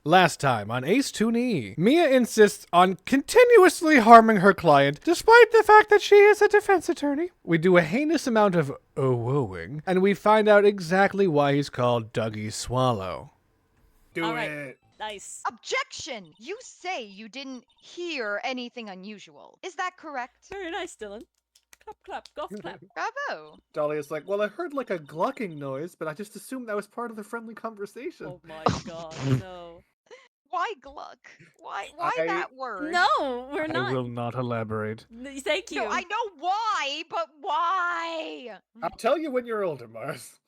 Last time on Ace 2E, Mia insists on continuously harming her client despite the fact that she is a defense attorney. We do a heinous amount of wooing, and we find out exactly why he's called Dougie Swallow. Do All right. it. Nice. Objection! You say you didn't hear anything unusual. Is that correct? Very nice, Dylan. Clap, clap, golf clap. Bravo. Dahlia's like, well, I heard like a glucking noise, but I just assumed that was part of the friendly conversation. Oh my god, no. Why gluck? Why I- that word? No, we're I not. will not elaborate. Thank you. No, I know why, but why? I'll tell you when you're older, Mars.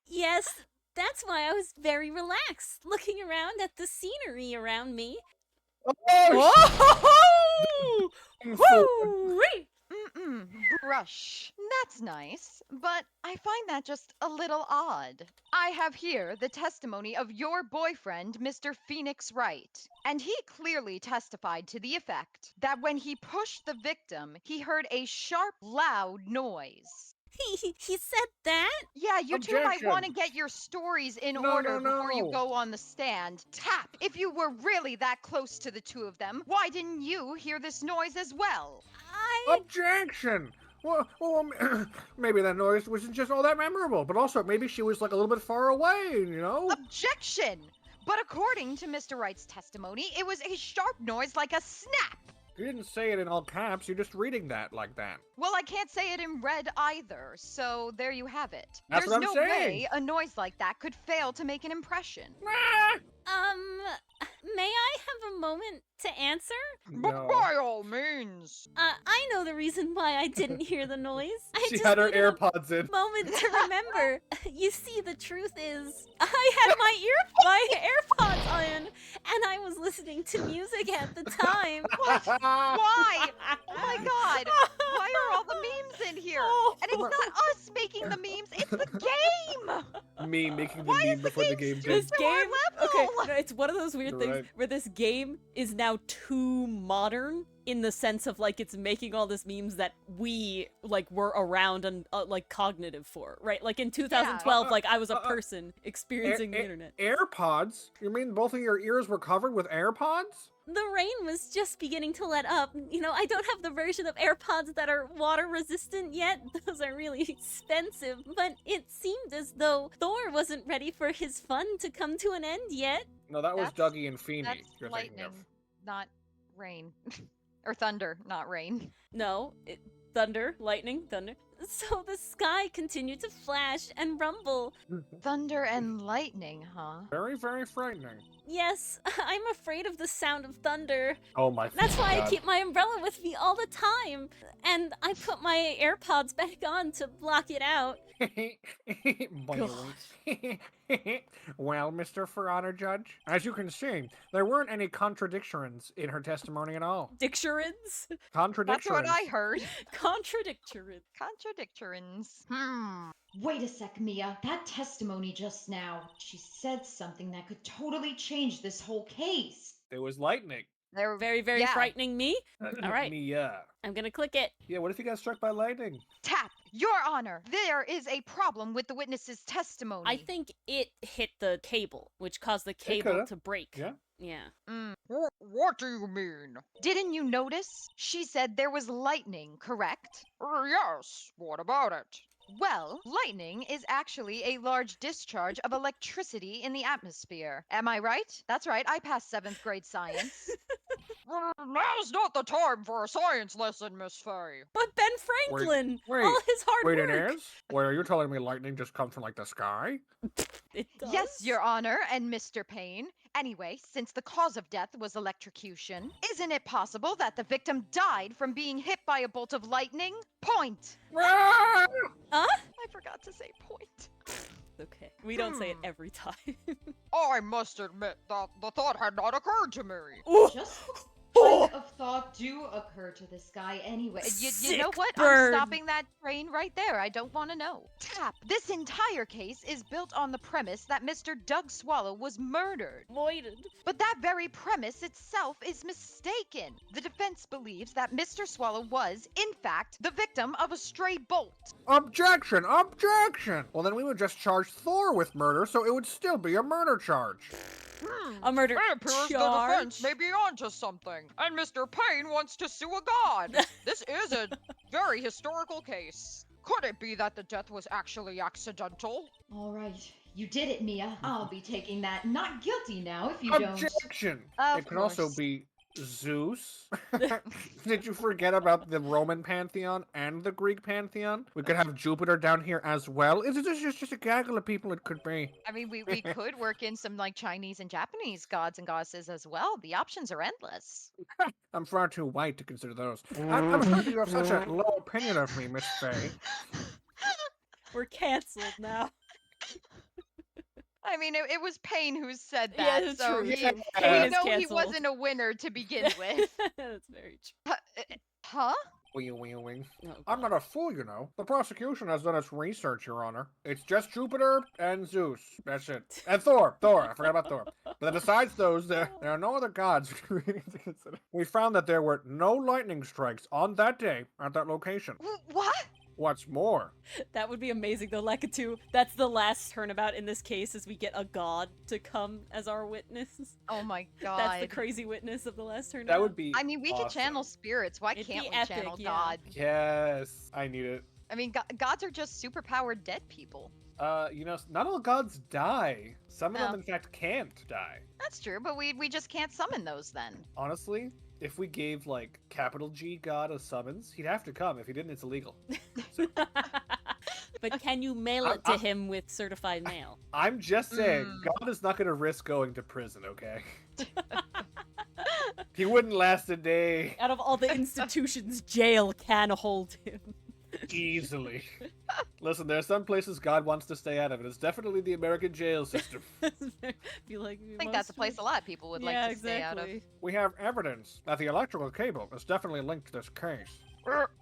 Yes, that's why I was very relaxed, looking around at the scenery around me. Oh, Woo-wee! Brush. That's nice, but I find that just a little odd. I have here the testimony of your boyfriend, Mr. Phoenix Wright, and he clearly testified to the effect that when he pushed the victim, he heard a sharp, loud noise. He said that? Yeah, you two might want to Objection. get your stories in No, order no, before you no. go on the stand. Tap, if you were really that close to the two of them, why didn't you hear this noise as well? Objection. Well, maybe that noise wasn't just all that memorable, but also maybe she was like a little bit far away, you know? Objection! But according to Mr. Wright's testimony, it was a sharp noise like a snap. You didn't say it in all caps, you're just reading that like that. Well, I can't say it in red either, so there you have it. That's There's what I'm no saying. way a noise like that could fail to make an impression. May I have a moment to answer? No. By all means. I know the reason why I didn't hear the noise. I She just had her needed a AirPods in. moment to remember. You see, the truth is, I had my AirPods in, and I was listening to music at the time. Why? Oh my god. Why are all the memes in here? And it's not us making the memes, it's the game! Me making the Why meme is the before the game game stupid? did. This To our game, level. okay, no, it's one of those weird You're things right. where this game is now too modern in the sense of like it's making all this memes that we like were around and like cognitive for, right? Like in 2012, like I was a person experiencing the internet. AirPods? You mean both of your ears were covered with AirPods? The rain was just beginning to let up. You know, I don't have the version of AirPods that are water resistant yet. Those are really expensive. But it seemed as though Thor wasn't ready for his fun to come to an end yet. No, that was That's- Dougie and Feeney That's you're lightning, thinking of. not rain. Or thunder, not rain. No, thunder, lightning, thunder. So the sky continued to flash and rumble. Thunder and lightning, huh? Very, very frightening. Yes, I'm afraid of the sound of thunder. Oh my That's why I God. keep my umbrella with me all the time. And I put my AirPods back on to block it out. Well, Mr. For Honor Judge, as you can see, there weren't any contradictions in her testimony at all. Dicturins? Contradictions. That's what I heard. Contradicturins. Contradictorins. Wait a sec, Mia. That testimony just now, she said something that could totally change this whole case. It was lightning. They're Very, very Yeah. frightening me. All right. Mia. I'm gonna click it. Yeah, what if you got struck by lightning? Tap, Your Honor. There is a problem with the witness's testimony. I think it hit the cable, which caused the cable coulda. to break. Yeah. Yeah. What do you mean? Didn't you notice? She said there was lightning, correct? Yes. What about it? Well, lightning is actually a large discharge of electricity in the atmosphere. Am I right? That's right, I passed 7th grade science. Now's not the time for a science lesson, Miss Faye. But Ben Franklin, wait, all his hard Wait, work. it is? Wait, are you telling me lightning just comes from like the sky? It does. Yes, Your Honor and Mr. Payne. Anyway, since the cause of death was electrocution, isn't it possible that the victim died from being hit by a bolt of lightning? Point. Ah! Huh? I forgot to say point. Okay. We don't say it every time. I must admit that the thought had not occurred to me. Ooh. Just what kind of thought do occur to this guy anyway? You know Sick what? burn. I'm stopping that train right there. I don't want to know. Tap. This entire case is built on the premise that Mr. Doug Swallow was murdered. Voided. But that very premise itself is mistaken. The defense believes that Mr. Swallow was, in fact, the victim of a stray bolt. Objection! Objection! Well, then we would just charge Thor with murder, so it would still be a murder charge. A murder It appears the charge. defense may be onto something, and Mr. Payne wants to sue a god. This is a very historical case. Could it be that the death was actually accidental? All right, you did it, Mia. I'll be taking that not guilty now if you don't. Objection! Of It could also course. be Zeus. Did you forget about the Roman pantheon and the Greek pantheon? We could have Jupiter down here as well. It's just a gaggle of people it could be. I mean, we could work in some like Chinese and Japanese gods and goddesses as well. The options are endless. I'm far too white to consider those. I'm sorry you have such a low opinion of me, Miss Faye. We're canceled now. I mean, it was Payne who said Yeah, that, that's so true. we Payne is know he canceled. wasn't a winner to begin with. That's very true. Huh? Wing. Oh, I'm not a fool, you know. The prosecution has done its research, Your Honor. It's just Jupiter and Zeus. That's it. And Thor. I forgot about Thor. But besides those, there are no other gods to consider. We found that there were no lightning strikes on that day at that location. What? What's more, That would be amazing though, Lakitu. That's the last turnabout in this case, is we get a god to come as our witness. Oh my god. That's the crazy witness of the last turnabout. that would be I mean, we could channel awesome. spirits. Why It'd can't be we epic, channel yeah. God? Yes, I need it. I mean, gods are just superpowered dead people. You know, not all gods die. Some of them, Oh. in fact, can't die. That's true, but we just can't summon those then. Honestly, if we gave, like, capital G God a summons, he'd have to come. If he didn't, it's illegal. But can you mail it to him with certified mail? I'm just saying, God is not going to risk going to prison, okay? He wouldn't last a day Out of all the institutions, jail can hold him. easily. Listen, there are some places God wants to stay out of it. It's definitely the American jail system. Feel like I think that's a place a lot of people would like to stay out of. We have evidence that the electrical cable is definitely linked to this case.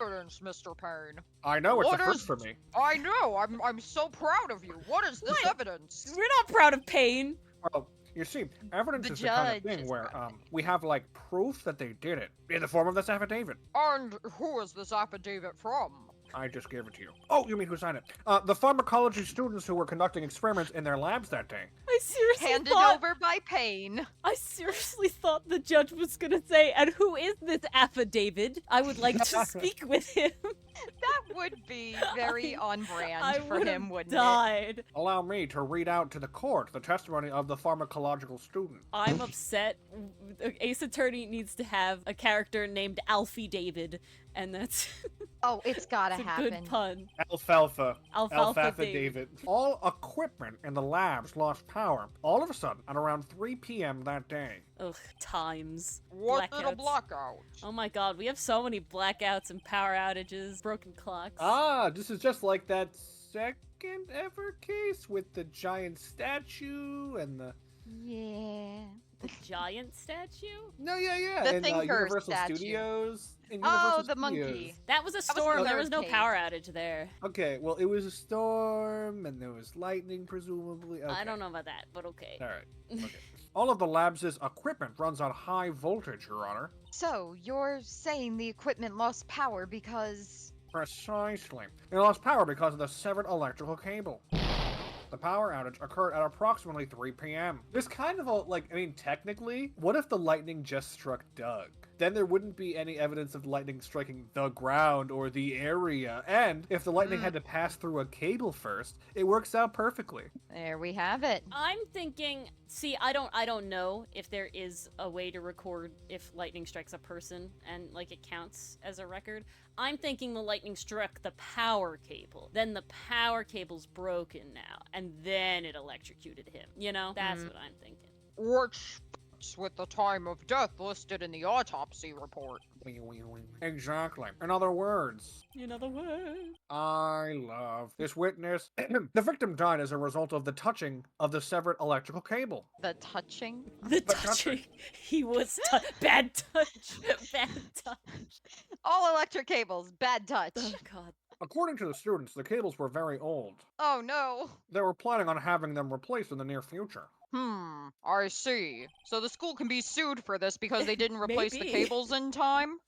Evidence, Mr. Payne. I know it's What a first is- for me. I know. I'm so proud of you. What is this evidence? We're not proud of pain. Well, you see, evidence The is the kind of judge thing is where proud. we have like proof that they did it in the form of this affidavit. And who is this affidavit from? I just gave it to you. Oh, you mean who signed it? The pharmacology students who were conducting experiments in their labs that day. I seriously Handed thought over by Payne. I seriously thought the judge was gonna say, and who is this affidavit? I would like to speak with him. That would be very on brand I for would him, have wouldn't it? died. Allow me to read out to the court the testimony of the pharmacological student. I'm upset. Ace Attorney needs to have a character named Alfie David, and that's Oh, it's gotta it's a happen. good pun. Alfalfa. Alfalfa David. David. All equipment in the labs lost power all of a sudden at around 3 p.m. that day. Ugh, times. What did a Blackouts. blackout? Oh my god, we have so many blackouts and power outages, broken clocks. Ah, this is just like that second ever case with the giant statue and the... Yeah. The giant statue? No, yeah. The in thinker Universal statue. Studios. In Oh, Universal the monkey. Studios. That was a was storm. the There was third no case. power outage there. Okay, well, it was a storm, and there was lightning, presumably. Okay. I don't know about that, but okay. All right. Okay. All of the labs' equipment runs on high voltage, Your Honor. So, you're saying the equipment lost power because... Precisely. It lost power because of the severed electrical cable. The power outage occurred at approximately 3 p.m. There's kind of a, technically, what if the lightning just struck Doug? Then there wouldn't be any evidence of lightning striking the ground or the area. And if the lightning had to pass through a cable first, it works out perfectly. There we have it. I'm thinking, see, I don't know if there is a way to record if lightning strikes a person and it counts as a record. I'm thinking the lightning struck the power cable. Then the power cable's broken now, and then it electrocuted him. You know? That's what I'm thinking. Which fits with the time of death listed in the autopsy report. Exactly. In other words, In other words. I love this witness. The victim died as a result of the touching of the severed electrical cable. The touching? The But touching. He was bad touch. Bad touch. All electric cables, bad touch. Oh god. According to the students, the cables were very old. Oh no. They were planning on having them replaced in the near future. I see. So the school can be sued for this because they didn't replace the Maybe. cables in time?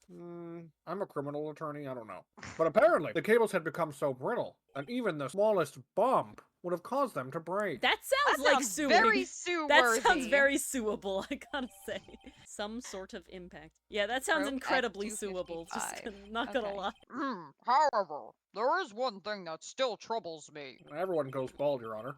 I'm a criminal attorney, I don't know. But apparently, the cables had become so brittle, and even the smallest bump would have caused them to break. That sounds That like sounds suing. very sue That worthy. sounds very suable, I gotta say. Some sort of impact. Yeah, that sounds Broke at incredibly suable. Just 2:55. not gonna Okay. lie. However, there is one thing that still troubles me. Everyone goes bald, Your Honor.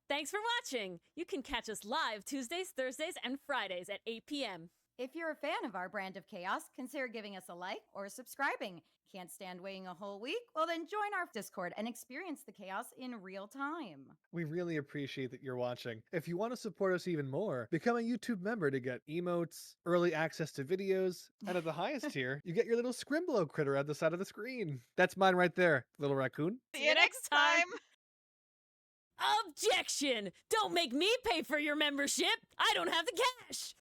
Thanks for watching. You can catch us live Tuesdays, Thursdays, and Fridays at 8 p.m. If you're a fan of our brand of chaos, consider giving us a like or subscribing. Can't stand waiting a whole week? Well, then join our Discord and experience the chaos in real time. We really appreciate that you're watching. If you want to support us even more, become a YouTube member to get emotes, early access to videos, and at the highest tier, you get your little Scrimblow critter at the side of the screen. That's mine right there, little raccoon. See you next time. Objection! Don't make me pay for your membership! I don't have the cash!